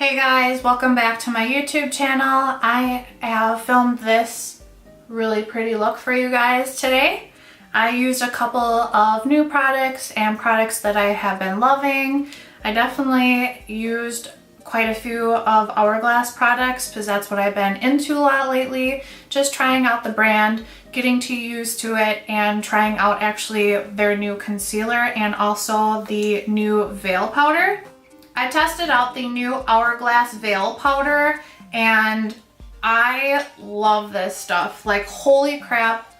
Hey guys, welcome back to my YouTube channel. I have filmed this really pretty look for you guys today. I used a couple of new products and products that I have been loving. I definitely used quite a few of Hourglass products because that's what I've been into a lot lately. Just trying out the brand, getting too used to it, and trying out actually their new concealer and also the new veil powder. I tested out the new Hourglass veil powder and I love this stuff. Like, holy crap,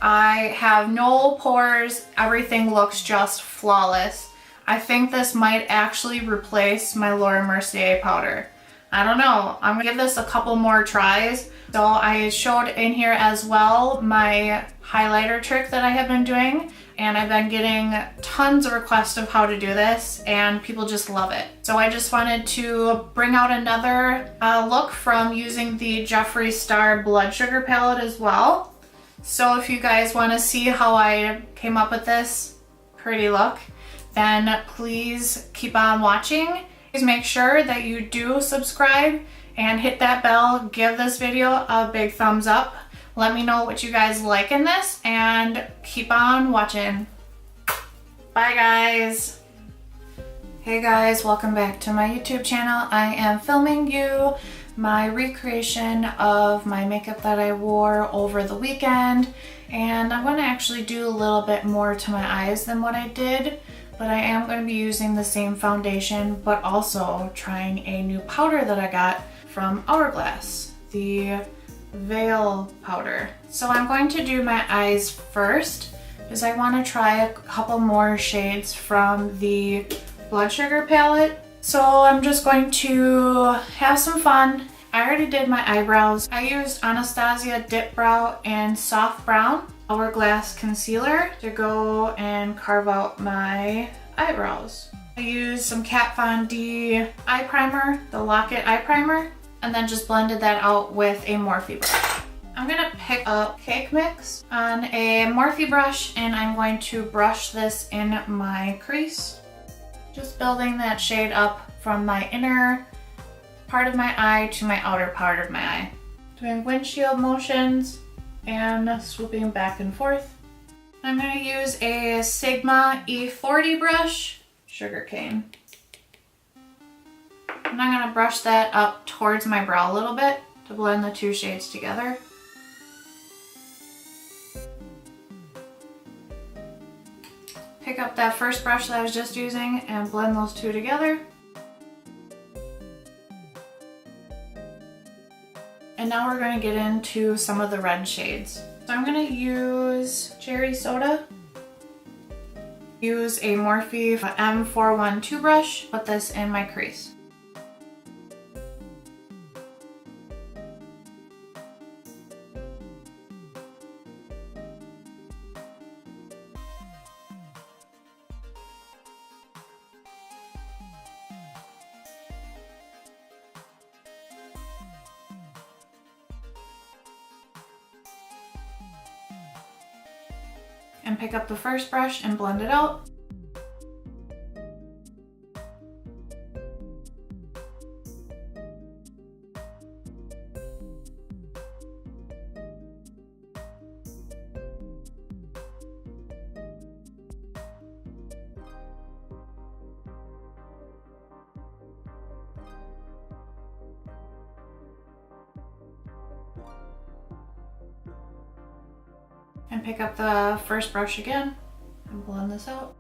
I have no pores, everything looks just flawless. I think this might actually replace my Laura Mercier powder. I don't know, I'm gonna give this a couple more tries. So I showed in here as well my highlighter trick that I have been doing, and I've been getting tons of requests of how to do this and people just love it. So I just wanted to bring out another look from using the Jeffree Star Blood Sugar palette as well. So if you guys want to see how I came up with this pretty look, then please keep on watching. Please make sure that you do subscribe and hit that bell. Give this video a big thumbs up. Let me know what you guys like in this and keep on watching. Bye guys. Hey guys, welcome back to my YouTube channel. I am filming you my recreation of my makeup that I wore over the weekend, and I'm going to actually do a little bit more to my eyes than what I did, but I am going to be using the same foundation but also trying a new powder that I got from Hourglass, the veil powder. So I'm going to do my eyes first because I want to try a couple more shades from the Blood Sugar palette. So I'm just going to have some fun. I already did my eyebrows. I used Anastasia Dipbrow in Soft Brown Hourglass concealer to go and carve out my eyebrows. I used some Kat Von D eye primer, the Lock-It eye primer, and then just blended that out with a Morphe brush. I'm gonna pick up Cake Mix on a Morphe brush and I'm going to brush this in my crease. Just building that shade up from my inner part of my eye to my outer part of my eye. Doing windshield motions and swooping back and forth. I'm gonna use a Sigma E40 brush, sugarcane. And I'm gonna brush that up towards my brow a little bit to blend the two shades together. Pick up that first brush that I was just using and blend those two together. And now we're going to get into some of the red shades. So I'm going to use Cherry Soda. Use a Morphe M412 brush, put this in my crease. And pick up the first brush and blend it out. And pick up the first brush again and blend this out.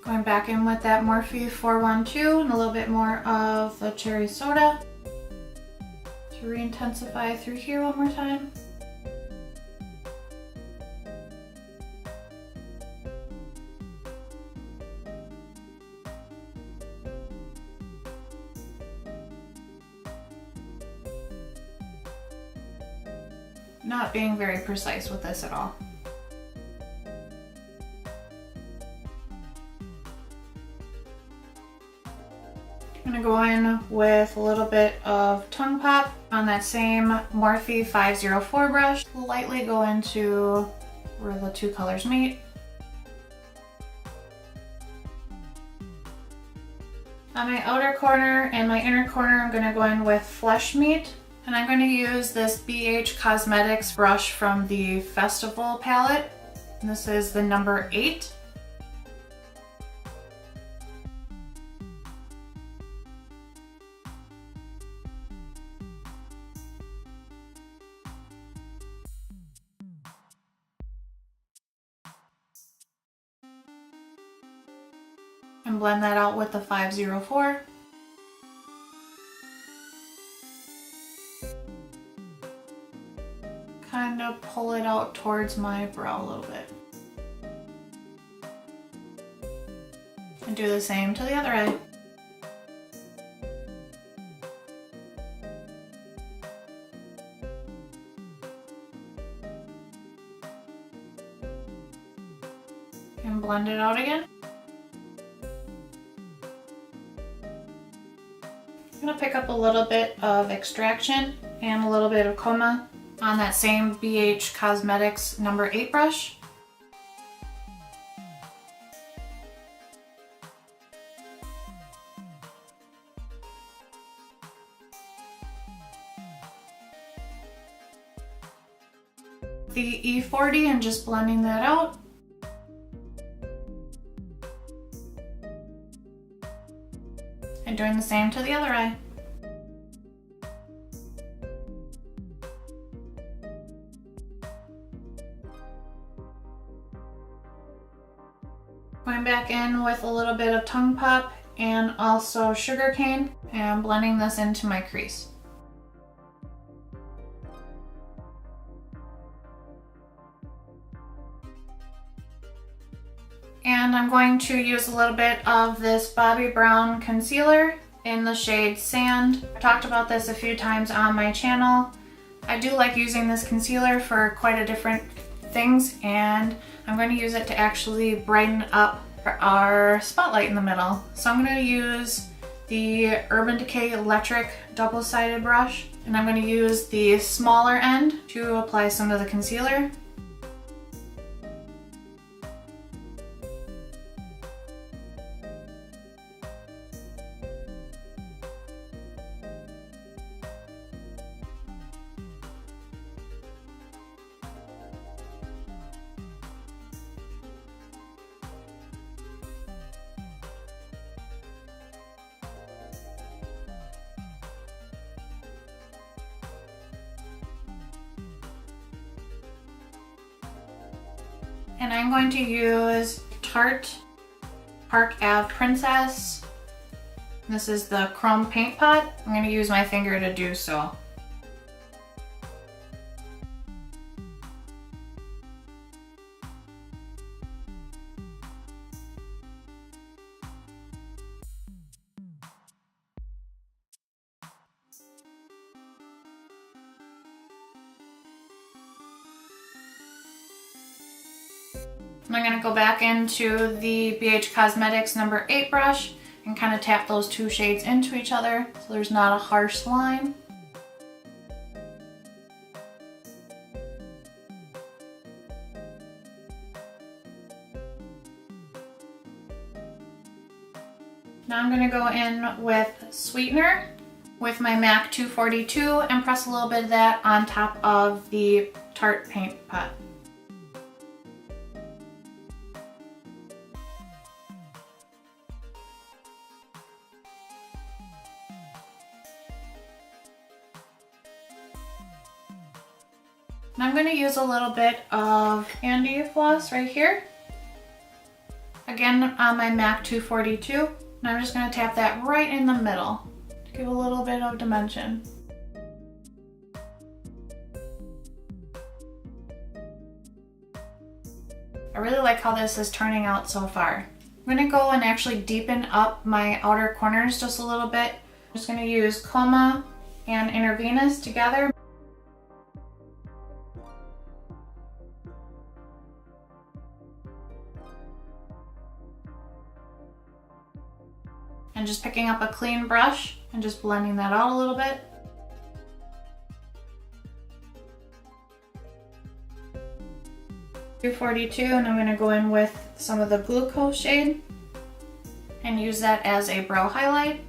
Going back in with that Morphe 412 and a little bit more of the Cherry Soda to re-intensify through here one more time. Not being very precise with this at all. I'm gonna go in with a little bit of Tongue Pop on that same Morphe 504 brush. Lightly go into where the two colors meet. On my outer corner and my inner corner, I'm gonna go in with Flesh Meat. And I'm gonna use this Beige Cosmetics brush from the Festival palette. And this is the number 8. And blend that out with the 504. Kind of pull it out towards my brow a little bit. And do the same to the other eye. And blend it out again. I'm going to pick up a little bit of Extraction and a little bit of Coma on that same Beige Cosmetics number 8 brush. The E40 and just blending that out. And doing the same to the other eye. Going back in with a little bit of Tongue Pop and also Sugarcane and blending this into my crease. And I'm going to use a little bit of this Bobbi Brown concealer in the shade Sand. I've talked about this a few times on my channel. I do like using this concealer for quite a different things, and I'm going to use it to actually brighten up our spotlight in the middle. So I'm going to use the Urban Decay Electric double-sided brush, and I'm going to use the smaller end to apply some of the concealer. And I'm going to use Tarte Park Ave Princess. This is the chrome paint pot. I'm going to use my finger to do so. I'm going to go back into the Beige Cosmetics number 8 brush and kind of tap those two shades into each other so there's not a harsh line. Now I'm going to go in with Sweetener with my MAC 242 and press a little bit of that on top of the Tarte paint pot. And I'm going to use a little bit of candy floss right here. Again on my MAC 242. And I'm just going to tap that right in the middle to give a little bit of dimension. I really like how this is turning out so far. I'm going to go and actually deepen up my outer corners just a little bit. I'm just going to use Coma and Intravenous together. and just picking up a clean brush and just blending that out a little bit. .242, and I'm going to go in with some of the glucose shade and use that as a brow highlight.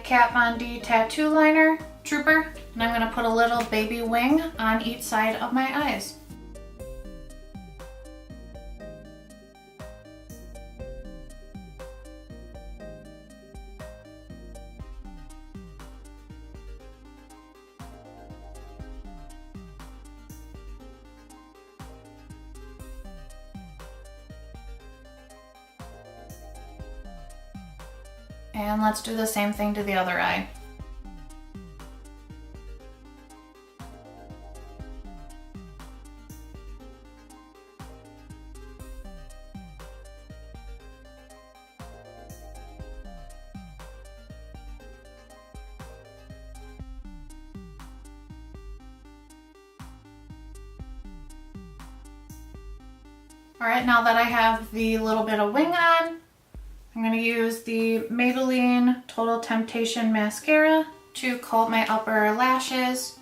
Kat Von D tattoo liner trooper, and I'm going to put a little baby wing on each side of my eyes. And let's do the same thing to the other eye. Alright, now that I have the little bit of wing on, I'm going to use the Maybelline Total Temptation Mascara to coat my upper lashes.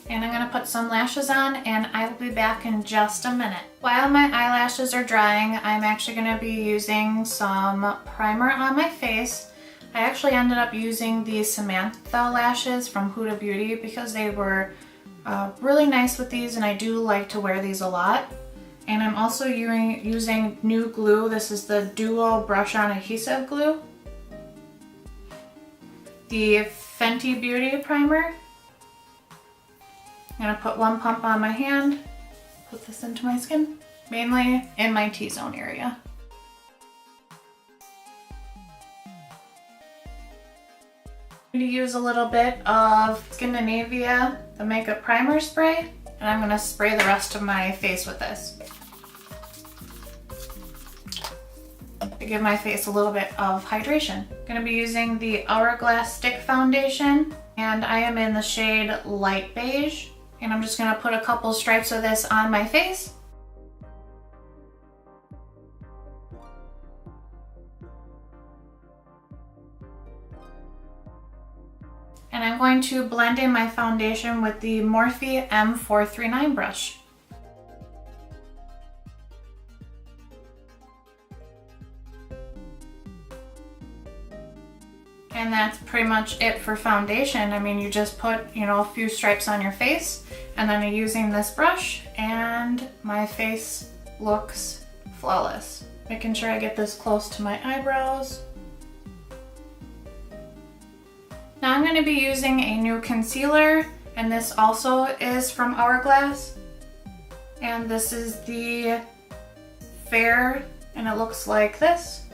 And I'm going to put some lashes on, and I will be back in just a minute. While my eyelashes are drying, I'm actually going to be using some primer on my face. I actually ended up using the Samantha lashes from Huda Beauty because they were really nice with these, and I do like to wear these a lot. And I'm also using new glue. This is the Duo Brush On Adhesive Glue. The Fenty Beauty Primer. I'm going to put one pump on my hand, put this into my skin, mainly in my T-zone area. I'm going to use a little bit of Skindinavia, the makeup primer spray, and I'm going to spray the rest of my face with this to give my face a little bit of hydration. I'm going to be using the Hourglass Stick Foundation, and I am in the shade Light Beige, and I'm just going to put a couple stripes of this on my face. And I'm going to blend in my foundation with the Morphe M439 brush. And that's pretty much it for foundation. I mean, you just put, a few stripes on your face, and then I'm using this brush, and my face looks flawless. Making sure I get this close to my eyebrows. Now I'm going to be using a new concealer, and this also is from Hourglass. And this is the Fair, and it looks like this.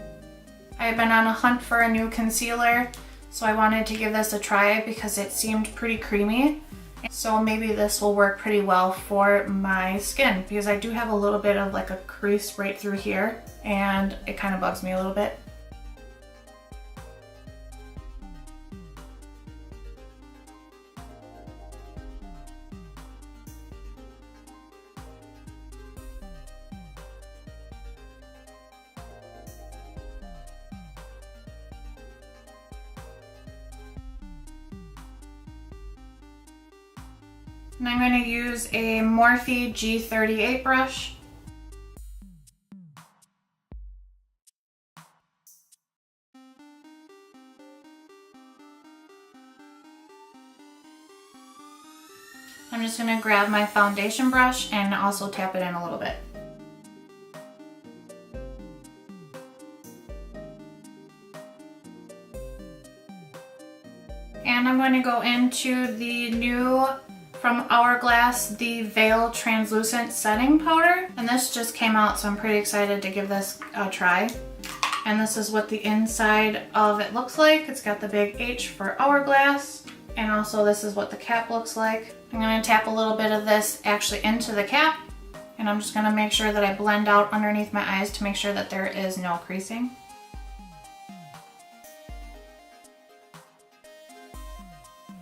I've been on a hunt for a new concealer, so I wanted to give this a try because it seemed pretty creamy. So maybe this will work pretty well for my skin, because I do have a little bit of like a crease right through here, and it kind of bugs me a little bit. And I'm going to use a Morphe G38 brush. I'm just going to grab my foundation brush and also tap it in a little bit. And I'm going to go into the new from Hourglass, the Veil Translucent Setting Powder. And this just came out, so I'm pretty excited to give this a try. And this is what the inside of it looks like. It's got the big H for Hourglass. And also this is what the cap looks like. I'm going to tap a little bit of this actually into the cap. And I'm just gonna make sure that I blend out underneath my eyes to make sure that there is no creasing.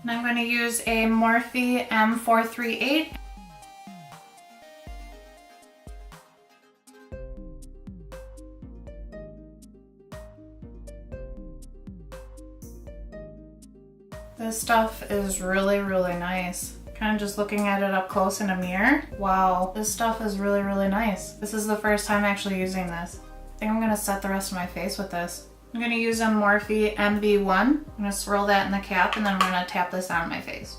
And I'm gonna use a Morphe M438. This stuff is really, really nice. Kind of just looking at it up close in a mirror. Wow, this stuff is really, really nice. This is the first time actually using this. I think I'm gonna set the rest of my face with this. I'm gonna use a Morphe MB1. I'm gonna swirl that in the cap and then I'm gonna tap this on my face.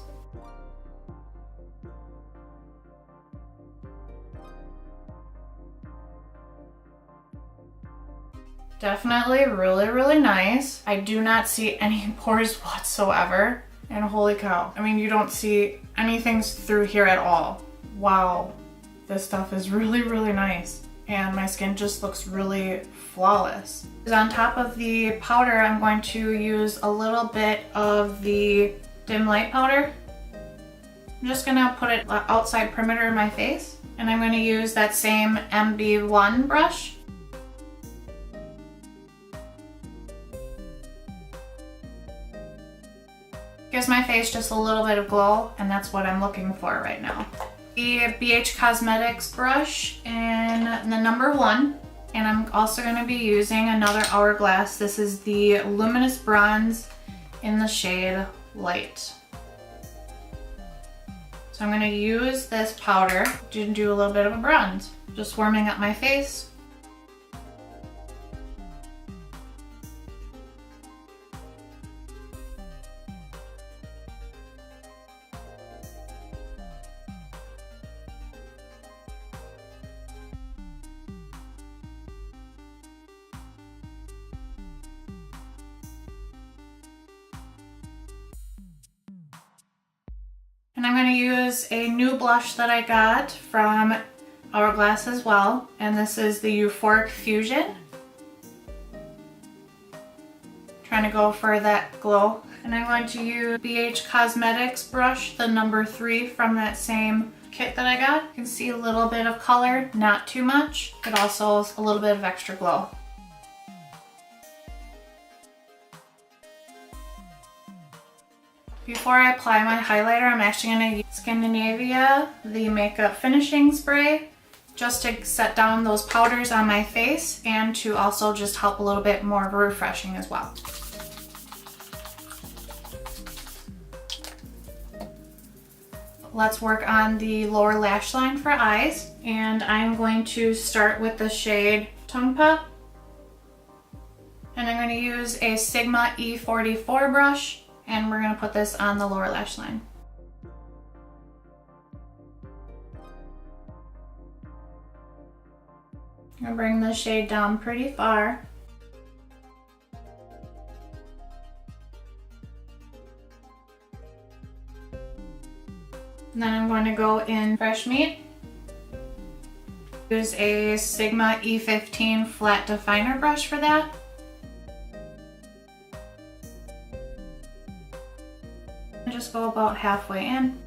Definitely really, really nice. I do not see any pores whatsoever. And holy cow. I mean, you don't see anything through here at all. Wow. This stuff is really, really nice. And my skin just looks really flawless. On top of the powder, I'm going to use a little bit of the dim light powder. I'm just gonna put it outside perimeter of my face. And I'm gonna use that same MB1 brush. Gives my face just a little bit of glow, and that's what I'm looking for right now. The Beige Cosmetics brush in the number 1, and I'm also going to be using another Hourglass. This is the Luminous Bronze in the shade Light. So I'm going to use this powder to do a little bit of a bronze. Just warming up my face. And I'm going to use a new blush that I got from Hourglass as well. And this is the Euphoric Fusion. Trying to go for that glow. And I'm going to use BH Cosmetics brush, the number 3 from that same kit that I got. You can see a little bit of color, not too much, but also a little bit of extra glow. Before I apply my highlighter, I'm actually going to use Skindinavia, the makeup finishing spray, just to set down those powders on my face and to also just help a little bit more refreshing as well. Let's work on the lower lash line for eyes, and I'm going to start with the shade Tongue Pop. And I'm going to use a Sigma E44 brush. And we're going to put this on the lower lash line. I'm going to bring the shade down pretty far. And then I'm going to go in Fresh Meat. Use a Sigma E15 flat definer brush for that. Just go about halfway in.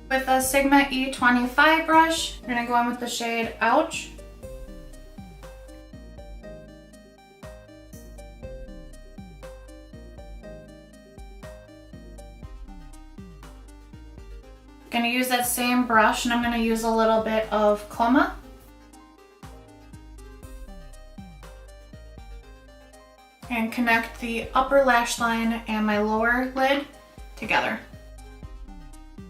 With a Sigma E25 brush, we're going to go in with the shade Ouch. I'm going to use that same brush and I'm going to use a little bit of Coma. And connect the upper lash line and my lower lid together.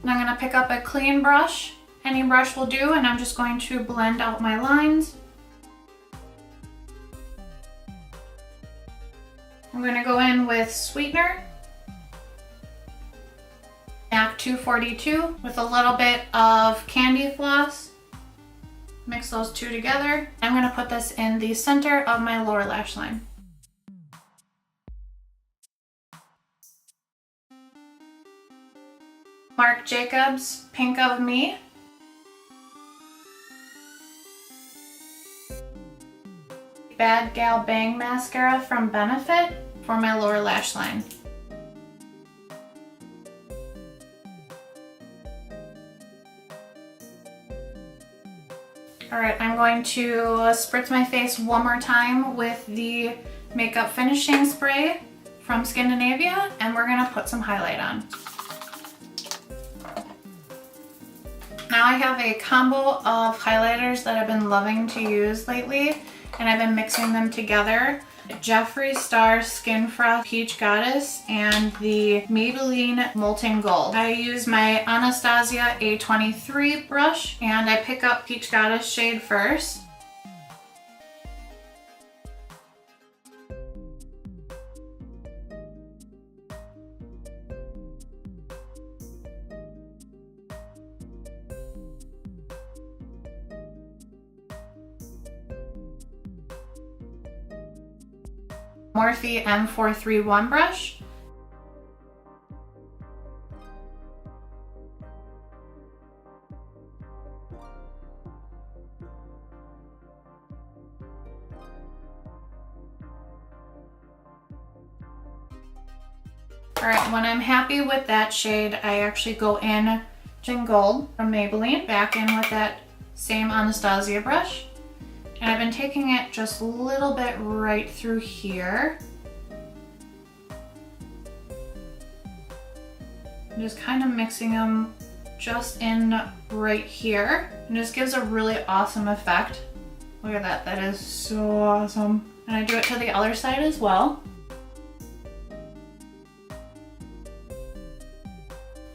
And I'm going to pick up a clean brush, any brush will do, and I'm just going to blend out my lines. I'm going to go in with Sweetener, MAC 242 with a little bit of Candy Floss. Mix those two together. I'm going to put this in the center of my lower lash line. Marc Jacobs Pink of Me. Bad Gal Bang Mascara from Benefit for my lower lash line. All right, I'm going to spritz my face one more time with the makeup finishing spray from Skindinavia, and we're gonna put some highlight on. Now I have a combo of highlighters that I've been loving to use lately, and I've been mixing them together. Jeffree Star Skin Frost Peach Goddess and the Maybelline Molten Gold. I use my Anastasia A23 brush, and I pick up Peach Goddess shade first. Morphe M431 brush. All right, when I'm happy with that shade, I actually go in Gold from Maybelline, back in with that same Anastasia brush. And I've been taking it just a little bit right through here. I'm just kind of mixing them just in right here. And just gives a really awesome effect. Look at that, that is so awesome. And I do it to the other side as well.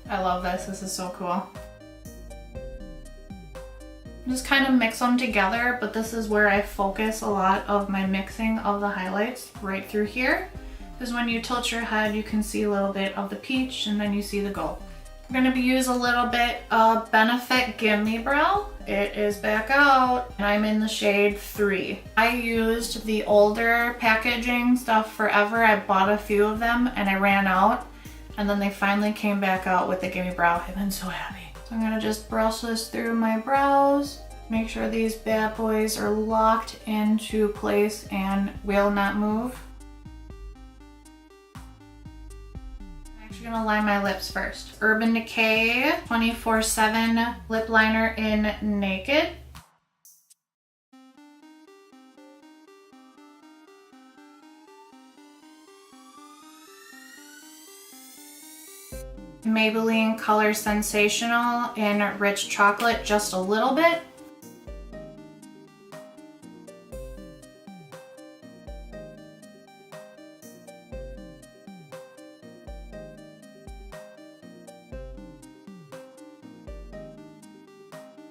I love this, this is so cool. Just kind of mix them together, but this is where I focus a lot of my mixing of the highlights, right through here. Because when you tilt your head, you can see a little bit of the peach and then you see the gold. I'm going to use a little bit of Benefit Gimme Brow. It is back out and I'm in the shade 3. I used the older packaging stuff forever. I bought a few of them and I ran out, and then they finally came back out with the Gimme Brow. I've been so happy. So I'm gonna just brush this through my brows, make sure these bad boys are locked into place and will not move. I'm actually gonna line my lips first. Urban Decay 24/7 lip liner in Naked. Maybelline Color Sensational in Rich Chocolate, just a little bit.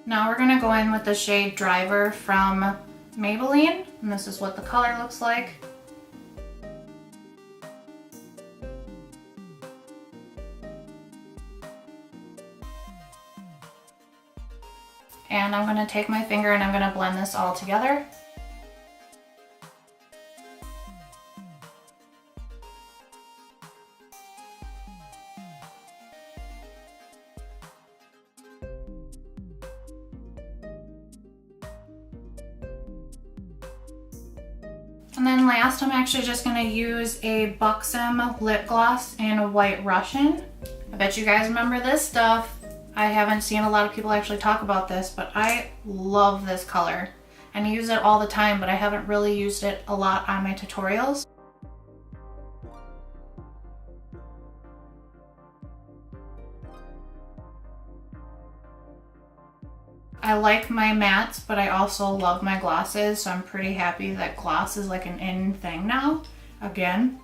Now we're gonna go in with the shade Driver from Maybelline, and this is what the color looks like. And I'm gonna take my finger and I'm gonna blend this all together. And then last, I'm actually just gonna use a Buxom lip gloss in White Russian. I bet you guys remember this stuff. I haven't seen a lot of people actually talk about this, but I love this color. And I use it all the time, but I haven't really used it a lot on my tutorials. I like my mattes, but I also love my glosses, so I'm pretty happy that gloss is like an in thing now, again.